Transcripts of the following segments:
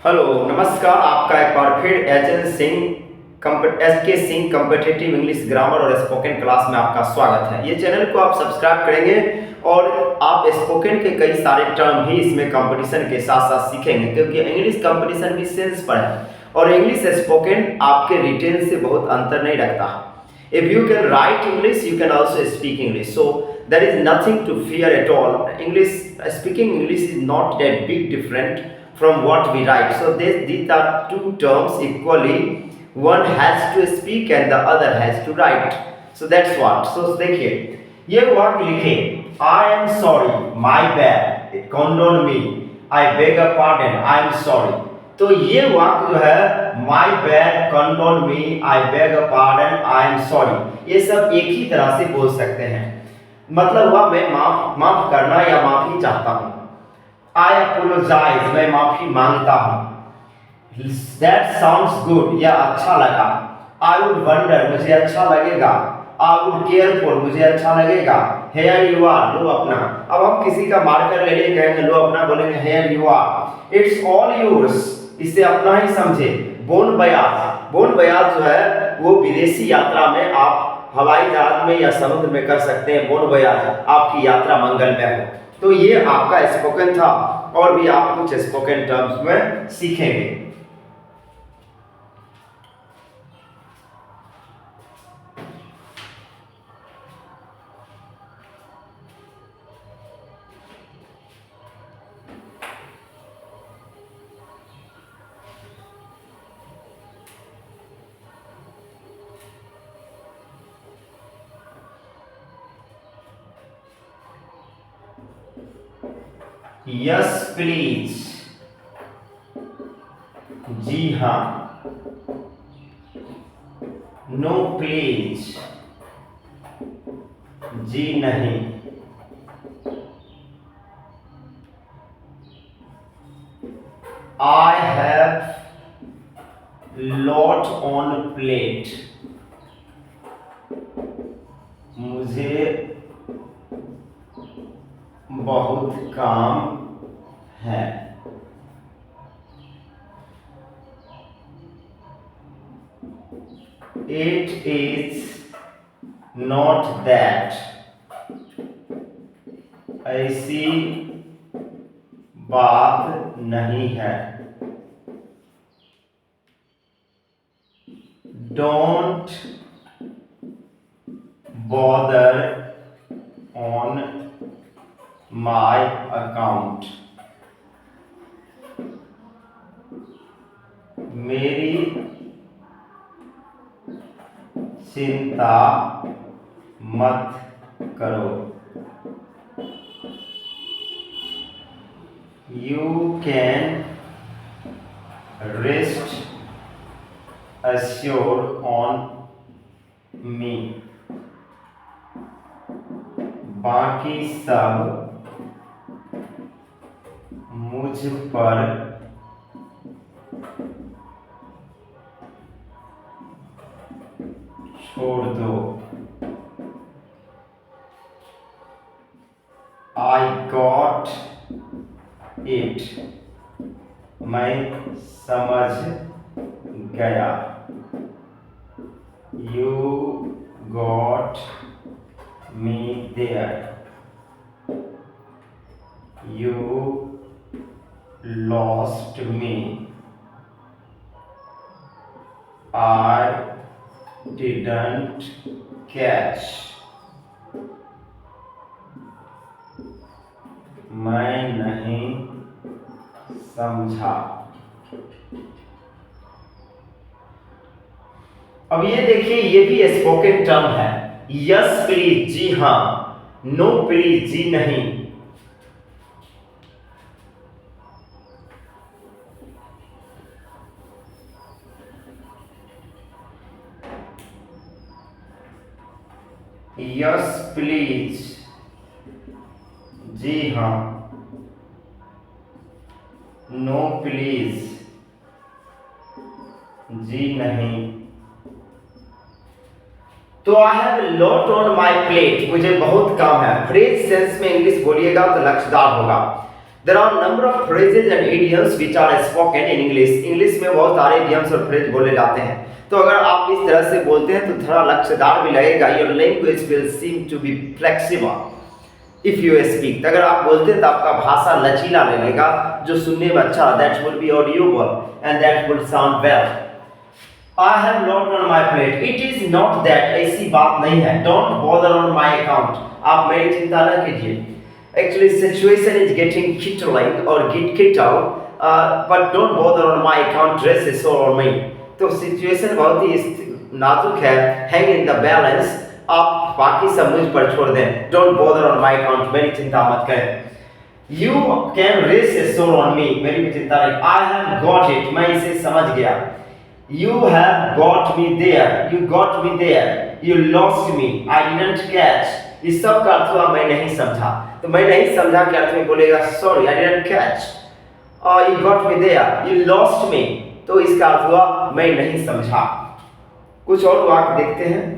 Hello नमस्कार। आपका एक बार फिर एच के सिंह कम्पिटिटिव इंग्लिश ग्रामर और स्पोकन क्लास में आपका स्वागत है। ये चैनल को आप सब्सक्राइब करेंगे और आप स्पोकन के कई सारे टर्म भी इसमें कंपटीशन के साथ साथ सीखेंगे, क्योंकि इंग्लिश कंपटीशन भी सेंस पर है और इंग्लिश स्पोकन आपके रिटेन से बहुत अंतर नहीं रखता। If you can write English, you can also speak English. So there is nothing to fear at all. Speaking English is not that big different from what we write. So these are two terms equally. One has to speak and the other has to write. So that's what. So देखिए ये word लिखे I am sorry, my bad, condone me, I beg a pardon, I am sorry. तो ये वाक्य जो है My bad, condone me, I beg a pardon, I am sorry, ये सब एक ही तरह से बोल सकते हैं। मतलब हुआ मैं माफ करना या माफी चाहता हूँ। I apologize, मैं माफी मांगता हूँ। That sounds good, यह अच्छा लगा। I would wonder, मुझे अच्छा लगेगा। I would care for, मुझे अच्छा लगेगा। Here you are, लो अपना। अब हम किसी का मार्कर ले लेके कहेंगे लो अपना, बोलेंगे here you are। It's all yours, इसे अपना ही समझे। बोन बयाज जो है वो विदेशी यात्रा में आप हवाई जहाज में या समुद्र में कर सकते हैं। बोन बयाज आपकी यात्रा मंगलमय हो। तो ये आपका स्पोकन था और भी आप कुछ स्पोकन टर्म्स में सीखेंगे। यस प्लीज, जी हाँ। नो प्लीज, जी नहीं। I have lot on plate, मुझे बहुत काम है। इट इज नॉट दैट, ऐसी बात नहीं है। Don't bother on my account, मेरी चिंता मत करो। You can rest assure on me, बाकी सब मुझ पर छोड़ दो। आई गॉट इट, मैं समझ गया। You got me there, you lost me, I didn't catch, मैं नहीं समझा। अब ये देखिए ये भी स्पोकन टर्म है। यस प्लीज, जी हाँ। नो प्लीज, जी नहीं। यस प्लीज, जी हाँ। नो प्लीज, जी नहीं। तो I have lot on my plate, मुझे बहुत काम है। फ्रेज सेंस में इंग्लिश बोलिएगा तो लक्षदार होगा। There are number of phrases and idioms which are spoken in English. English में बहुत सारे इडियम्स और फ्रेज बोले जाते हैं। तो अगर आप इस तरह से बोलते हैं तो थोड़ा लक्ष्यदार भी लगेगा। Your language will seem to be flexible if you speak. अगर आप बोलते हैं तो आपका भाषा लचीला लगेगा, जो सुनने में अच्छा, that will be audible and that will sound well. I have lot on my plate. It is not that, ऐसी बात नहीं है। Don't bother on my account. आप मेरी चिंता न कीजिए। Actually, situation is getting kittling or get kittle, but don't bother on my account. Dress is all on me. तो situation बहुत ही नाजुक है। Hang in the balance. आप बाकी सब मुझ पर छोड़ दें। Don't bother on my account. मेरी चिंता मत करें। You can raise a sore on me. मेरी भी चिंता नहीं। I have got it. मैं इसे समझ गया। You have got me there. You got me there. You lost me. I didn't catch. इस सब का अर्थ हुआ मैं नहीं समझा। तो मैं नहीं समझा के अर्थ में बोलेगा sorry, I didn't catch. You got me there. You lost me. तो इसका अर्थ हुआ मैं नहीं समझा। कुछ और वाक्य देखते हैं।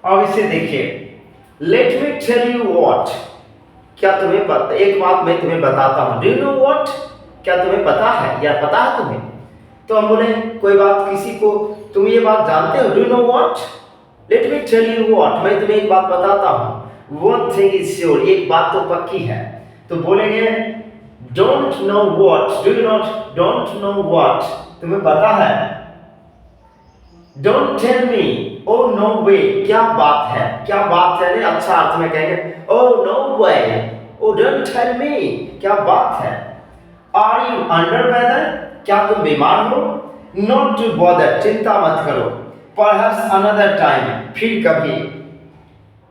अब इसे देखिए, let me tell you what, क्या तुम्हें पता, एक बात मैं तुम्हें बताता हूं, डू यू नो व्हाट, क्या तुम्हें पता है या पता है तुम्हें। तो हम बोले कोई बात किसी को, तुम ये बात जानते हो, do you know what, let me tell you what, मैं तुम्हें एक बात बताता हूं, वन थिंग इज श्योर, एक बात तो पक्की है। तो बोलेंगे don't know what, do you not, don't know what, तुम्हें पता है, don't tell me, oh no way, क्या बात है, क्या बात है, नहीं अच्छा अर्थ में कहेंगे oh no way, oh don't tell me, क्या बात है। आर यू अंडर वेदर, क्या तुम बीमार हो, नॉट टू बॉदर, चिंता मत करो, परहैप्स अनदर टाइम, फिर कभी,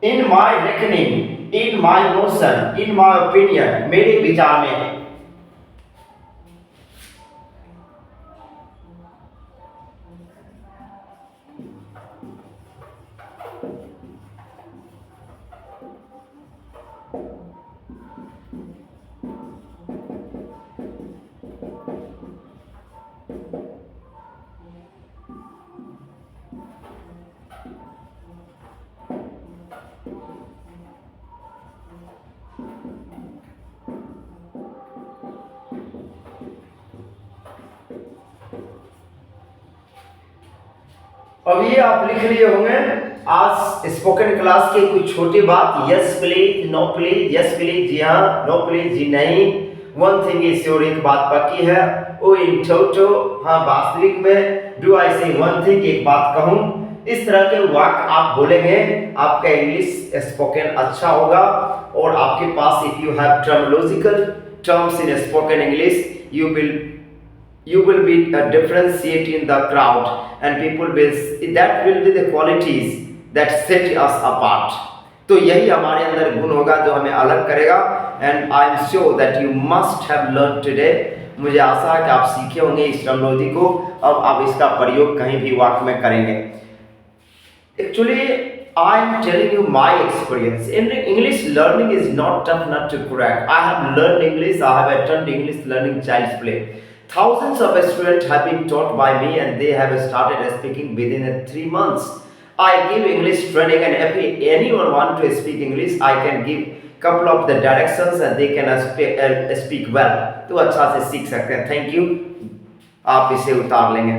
in my reckoning, in my notion, in my opinion, मेरे विचार में। अब ये आप लिख लिए होंगे आज स्पोकन क्लास की कुछ छोटी बात, yes please, no please, yes please जी हाँ, नो प्लीज जी नहीं, वन थिंग इज श्योर, एक बात पक्की है, ओ इन टोटो, हाँ वास्तविक में, डू आई से वन थिंग, एक बात कहूं, इस तरह के वाक्य आप बोलेंगे, आपका इंग्लिश स्पोकन अच्छा होगा। और आपके पास if you have terminological terms in spoken English, you will be differentiate in the crowd and people will, that will be the qualities that set us apart। तो यही हमारे अंदर गुण होगा जो हमें अलग करेगा। And I am sure that you must have learn today, मुझे आशा है कि आप सीखे होंगे इस टर्मिनोलॉजी को, अब आप इसका प्रयोग कहीं भी वाक्य में करेंगे। Actually I am telling you my experience. English learning is not tough not to crack. I have learned English. I have attended English learning child's play. Thousands of students have been taught by me and they have started speaking within 3 months. I give English training and if anyone want to speak English, I can give couple of the directions and they can speak well. तो अच्छा से सीख सकते हैं। Thank you. आप इसे उतार लेंगे।